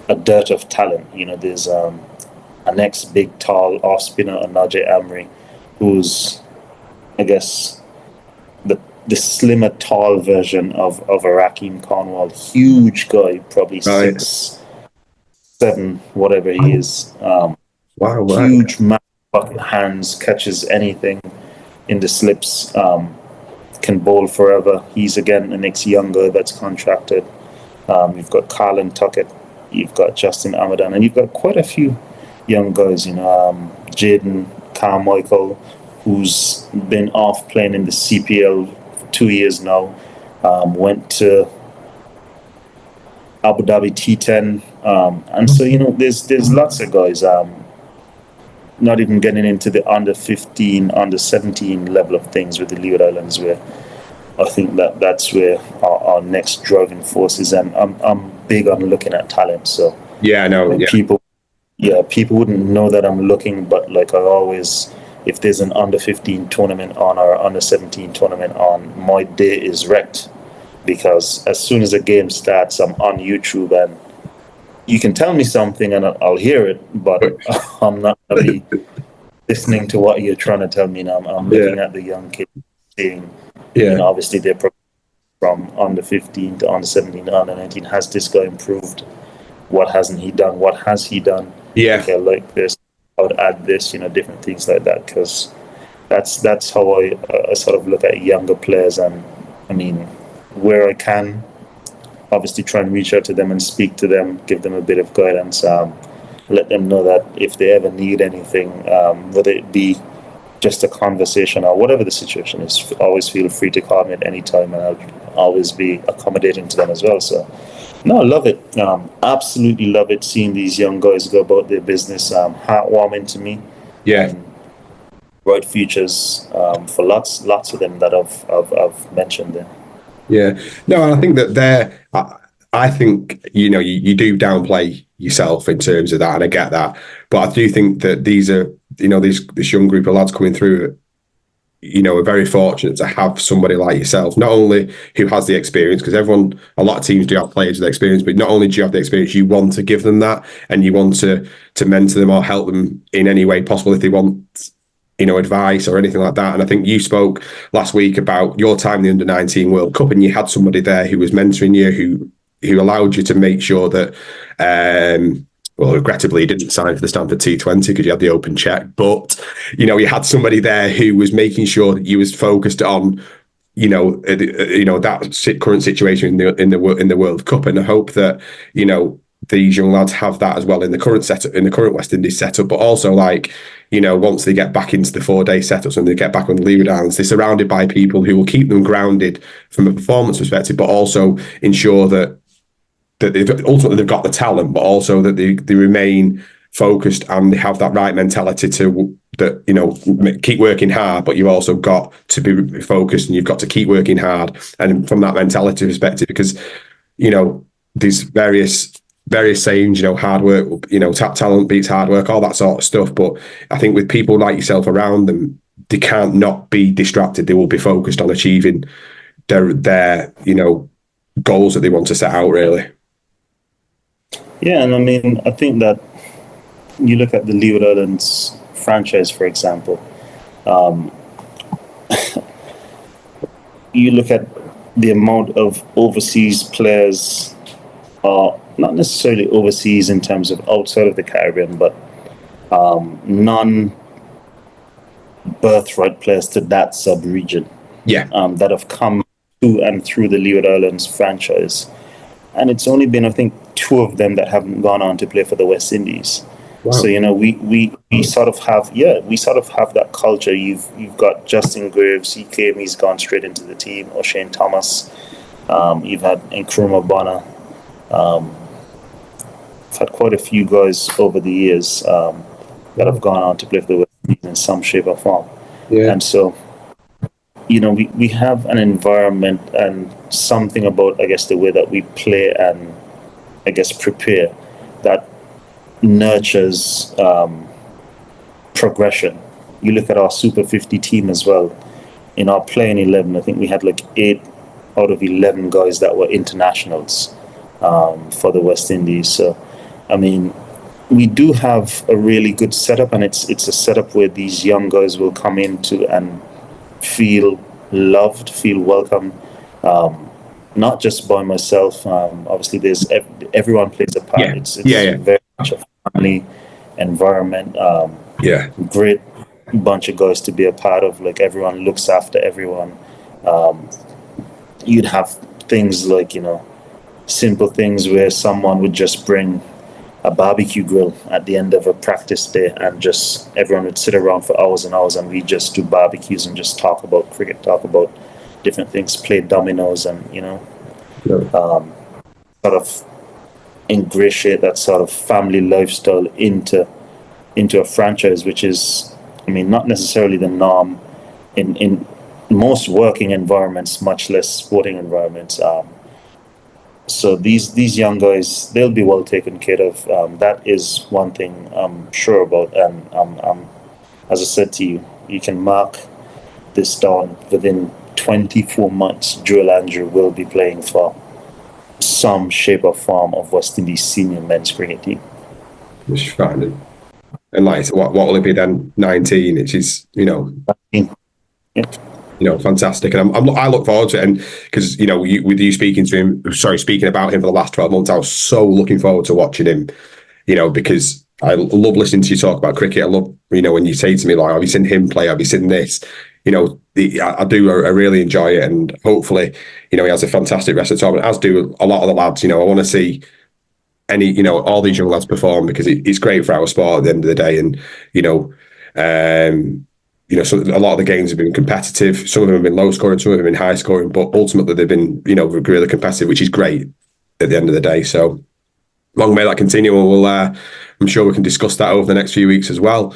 a dearth of talent. There's a next big tall off spinner, Najee Amri, who's, I guess, the slimmer, tall version of a Rakeem Cornwall. Huge guy, probably 6'7", whatever he is. Huge, bucket hands, catches anything in the slips, can bowl forever. He's, again, the next young guy that's contracted. You've got Carlin Tuckett, you've got Justin Amadan, and you've got quite a few young guys, Jaden Carmichael, who's been off playing in the CPL for 2 years now, went to Abu Dhabi T10, and so there's lots of guys. Not even getting into the under 15, under 17 level of things with the Leeward Islands, where I think that's where our next driving force is. And I'm big on looking at talent. So people wouldn't know that I'm looking, but I always, if there's an under 15 tournament on or under 17 tournament on, my day is wrecked, because as soon as a game starts, I'm on YouTube and you can tell me something and I'll hear it, but I'm not going to be listening to what you're trying to tell me now. I'm looking at the young kids, seeing, obviously they're from under 15 to under 17 to under 19. Has this guy improved? What hasn't he done? What has he done? Yeah. Okay, like this, I would add this, different things like that, because that's how I sort of look at younger players. And where I can, obviously try and reach out to them and speak to them, give them a bit of guidance, let them know that if they ever need anything, whether it be just a conversation or whatever the situation is, always feel free to call me at any time, and I'll always be accommodating to them as well. So, no, I love it. Absolutely love it, seeing these young guys go about their business. Heartwarming to me. Yeah. Bright futures for lots of them that I've mentioned there. Yeah, no, I think that I think you do downplay yourself in terms of that, and I get that, but I do think that these are this young group of lads coming through, are very fortunate to have somebody like yourself, not only who has the experience, because a lot of teams do have players with experience, but not only do you have the experience, you want to give them that, and you want to mentor them or help them in any way possible if they want advice or anything like that. And I think you spoke last week about your time in the Under-19 World Cup, and you had somebody there who was mentoring you, who allowed you to make sure that, regrettably, he didn't sign for the Stanford T20 because you had the open check, but, you had somebody there who was making sure that you was focused on, that current situation in the World Cup. And I hope that, these young lads have that as well in the current setup, in the current West Indies setup, but also once they get back into the 4-day setups and they get back on the Leeward Islands, they're surrounded by people who will keep them grounded from a performance perspective, but also ensure that that they've got the talent, but also that they remain focused and they have that right mentality to that, you know, keep working hard, but you've also got to be focused and you've got to keep working hard. And from that mentality perspective, because, you know, these various sayings, you know, hard work, you know, talent beats hard work, all that sort of stuff. But I think with people like yourself around them, they can't not be distracted. They will be focused on achieving their you know, goals that they want to set out, really. Yeah, and I mean, I think that you look at the Leeward Islands franchise, for example. You look at the amount of overseas players, not necessarily overseas in terms of outside of the Caribbean, but non-birthright players to that sub-region. Yeah. That have come to and through the Leeward Islands franchise. And it's only been, I think, 2 of them that haven't gone on to play for the West Indies. Wow. So, you know, we sort of have that culture. You've got Justin Graves, he came, he's gone straight into the team. O'Shane Thomas, you've had Nkrumah Bonner. I've had quite a few guys over the years that have gone on to play for the West Indies in some shape or form. Yeah. And so, you know, we have an environment and something about, I guess, the way that we play and, I guess, prepare that nurtures progression. You look at our Super 50 team as well. In our playing 11, I think we had like 8 out of 11 guys that were internationals for the West Indies. So, I mean, we do have a really good setup, and it's a setup where these young guys will come into and feel loved, feel welcome, not just by myself. Obviously, there's everyone plays a part. Yeah. It's very much a family environment. Great bunch of guys to be a part of. Like, everyone looks after everyone. You'd have things like, you know, simple things where someone would just bring a barbecue grill at the end of a practice day, and just everyone would sit around for hours and hours, and we just do barbecues and just talk about cricket, talk about different things, play dominoes, and, you know, sort of ingratiate that sort of family lifestyle into a franchise, which is, I mean, not necessarily the norm in most working environments, much less sporting environments. So these young guys, they'll be well taken care of. That is one thing I'm sure about. And as I said to you, you can mark this down. Within 24 months, Joel Andrew will be playing for some shape or form of West Indies senior men's cricket team. Which is fine. And like, what will it be then? 19, which is, you know... 19. Yep. You know, fantastic, and I look forward to it. And because, you know, with you speaking about him for the last 12 months, I was so looking forward to watching him. You know, because I love listening to you talk about cricket. I love, you know, when you say to me, like, have you seen him play? Have you seen this? You know, I really enjoy it, and hopefully, you know, he has a fantastic rest of the tournament, as do a lot of the lads. You know, I want to see all these young lads perform, because it's great for our sport at the end of the day. And, so a lot of the games have been competitive. Some of them have been low scoring, some of them have been high scoring, but ultimately they've been, you know, really competitive, which is great at the end of the day. So long may that continue, and I'm sure we can discuss that over the next few weeks as well.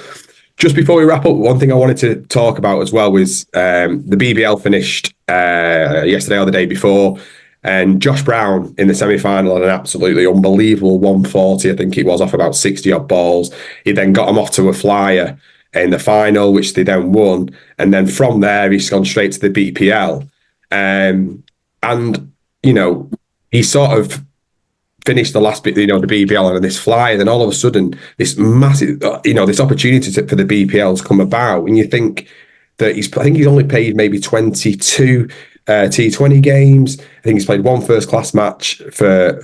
Just before we wrap up, one thing I wanted to talk about as well was the BBL finished yesterday or the day before, and Josh Brown in the semi-final had an absolutely unbelievable 140, I think it was, off about 60 odd balls. He then got him off to a flyer in the final, which they then won, and then from there he's gone straight to the BPL, and you know, he sort of finished the last bit, you know, the BBL and this fly, and then all of a sudden this massive, you know, this opportunity for the BPL has come about, and you think that I think he's only played maybe 22 T20 games. I think he's played one first class match for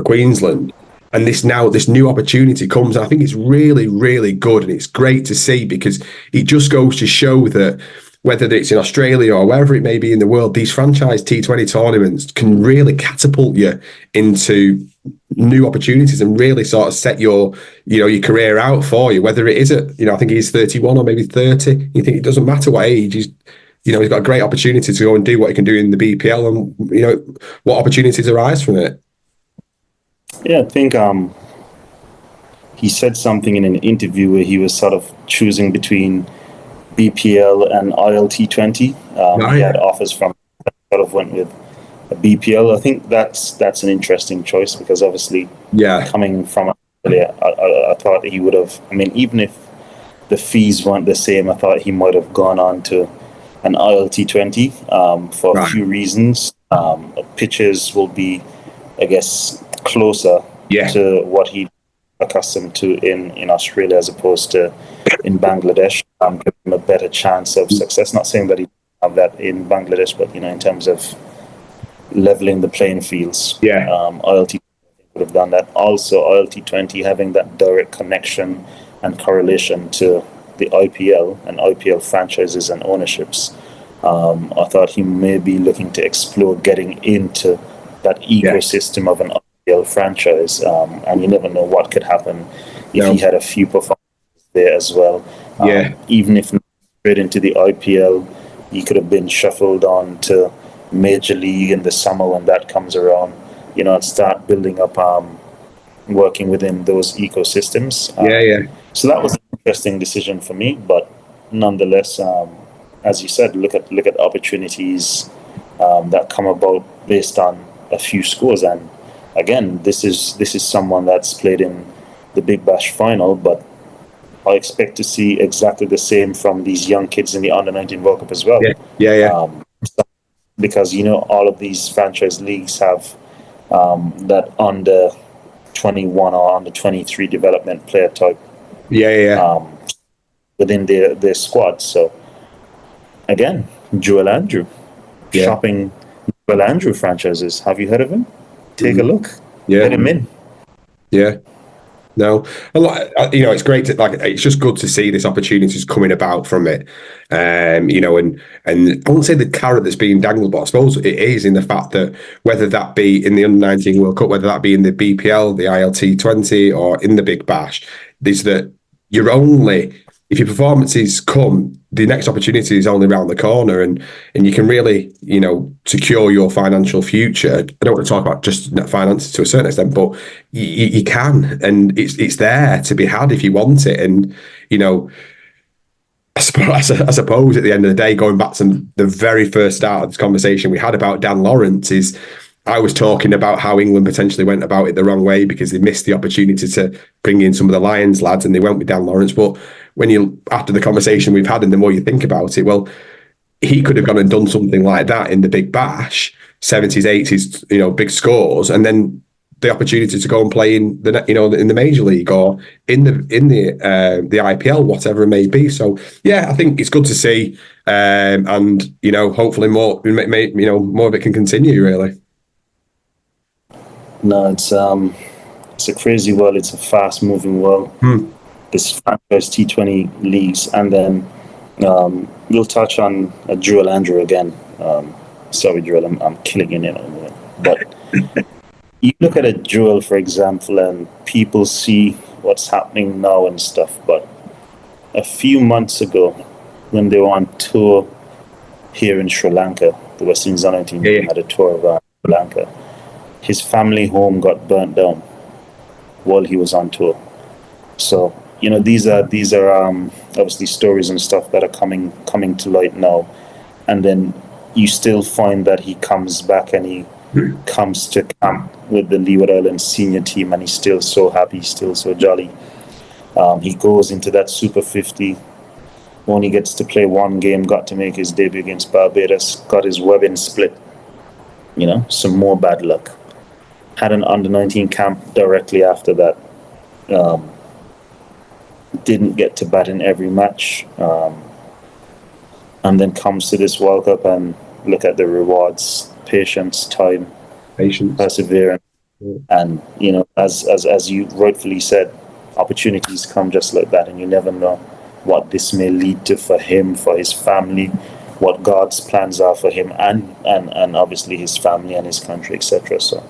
Queensland. And this new opportunity comes, and I think it's really, really good, and it's great to see, because it just goes to show that whether it's in Australia or wherever it may be in the world, these franchise T20 tournaments can really catapult you into new opportunities and really sort of set your career out for you. Whether it is I think he's 31 or maybe 30. You think it doesn't matter what age, he's got a great opportunity to go and do what he can do in the BPL, and what opportunities arise from it. Yeah, I think he said something in an interview where he was sort of choosing between BPL and ILT20. He had offers from, sort of went with a BPL. I think that's an interesting choice, because obviously, coming from Australia, I thought he would have. I mean, even if the fees weren't the same, I thought he might have gone on to an ILT20 for a few reasons. Pitches will be, I guess, closer to what he accustomed to in Australia as opposed to in Bangladesh. Give him a better chance of success. Not saying that he have that in Bangladesh, but in terms of leveling the playing fields, ILT would have done that. Also, ILT20 having that direct connection and correlation to the IPL and IPL franchises and ownerships. I thought he may be looking to explore getting into that ecosystem of an IPL franchise, and you never know what could happen if he had a few performances there as well. Even if not straight into the IPL, he could have been shuffled on to Major League in the summer when that comes around, and start building up, working within those ecosystems. So that was an interesting decision for me, but nonetheless, as you said, look at opportunities that come about based on a few scores. And again, this is someone that's played in the Big Bash final, but I expect to see exactly the same from these young kids in the Under-19 World Cup as well. Because all of these franchise leagues have that under 21 or under 23 development player type within their squad. So again, Joel Andrew, shopping Joel Andrew franchises. Have you heard of him? Take a look. Get him in. No, it's great to it's just good to see this opportunities coming about from it. And I won't say the carrot that's being dangled, but I suppose it is in the fact that whether that be in the Under-19 World Cup, whether that be in the BPL, the ILT20, or in the Big Bash, is that if your performances come, the next opportunity is only around the corner, and you can really, secure your financial future. I don't want to talk about just net finances to a certain extent, but you can, and it's there to be had if you want it. And I suppose at the end of the day, going back to the very first start of this conversation we had about Dan Lawrence, is I was talking about how England potentially went about it the wrong way because they missed the opportunity to bring in some of the Lions lads, and they went with Dan Lawrence. But after the conversation we've had, and the more you think about it, well, he could have gone and done something like that in the Big Bash, 70s, 80s, big scores, and then the opportunity to go and play in the in the Major League or in the IPL, whatever it may be. So I think it's good to see, and hopefully more of it can continue. Really. No, it's a crazy world. It's a fast-moving world. This franchise T20 leagues, and then we'll touch on Joel Andrew again. Sorry, Joel, I'm killing you in a minute. But you look at a Joel, for example, and people see what's happening now and stuff. But a few months ago, when they were on tour here in Sri Lanka, the West Indies Under-19 team had a tour of Sri Lanka. His family home got burnt down while he was on tour. So these are obviously stories and stuff that are coming to light now, and then you still find that he comes back and he comes to camp with the Leeward Islands senior team, and he's still so happy, still so jolly. He goes into that Super 50, only gets to play one game, got to make his debut against Barbados, got his webbing split. Some more bad luck. Had an Under-19 camp directly after that. Didn't get to bat in every match, and then comes to this World Cup and look at the rewards: patience, perseverance, and as you rightfully said, opportunities come just like that, and you never know what this may lead to for him, for his family, what God's plans are for him, and obviously his family and his country, etc. So.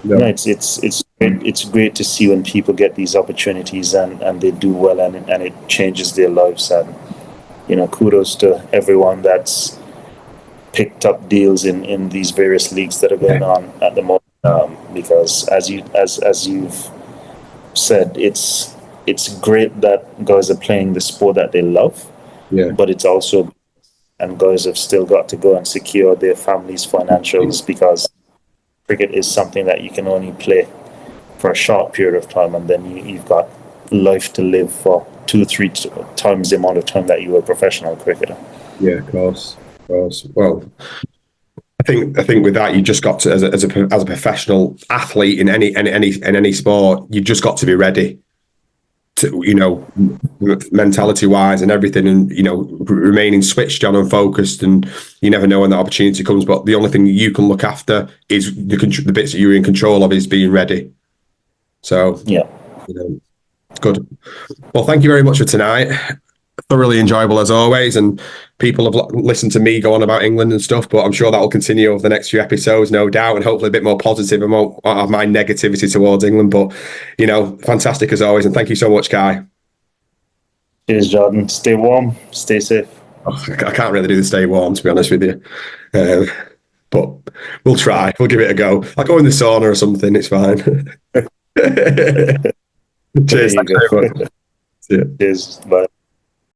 It's great to see when people get these opportunities and they do well, and it changes their lives. And kudos to everyone that's picked up deals in these various leagues that are going on at the moment. Because as you've said, it's great that guys are playing the sport that they love, but it's also, and guys have still got to go and secure their families' financials, because cricket is something that you can only play for a short period of time, and then you've got life to live for 2-3 times the amount of time that you were a professional cricketer. Yeah, of course. Well, I think with that, you just got to, as a professional athlete in any sport, you've just got to be ready to, you know, mentality wise and everything, and, you know, remaining switched on and focused, and you never know when that opportunity comes. But the only thing you can look after is the bits that you're in control of, is being ready. So yeah, you know, good. Well, thank you very much for tonight. Thoroughly enjoyable as always, and people have listened to me go on about England and stuff, but I'm sure that will continue over the next few episodes, no doubt, and hopefully a bit more positive and more of my negativity towards England. But, you know, fantastic as always, and thank you so much, Kie. Cheers, Jordan. Stay warm, stay safe. Oh, I can't really do the stay warm, to be honest with you, but we'll try. We'll give it a go. I'll go in the sauna or something. It's fine. Cheers. Thanks very much. Cheers. Bye.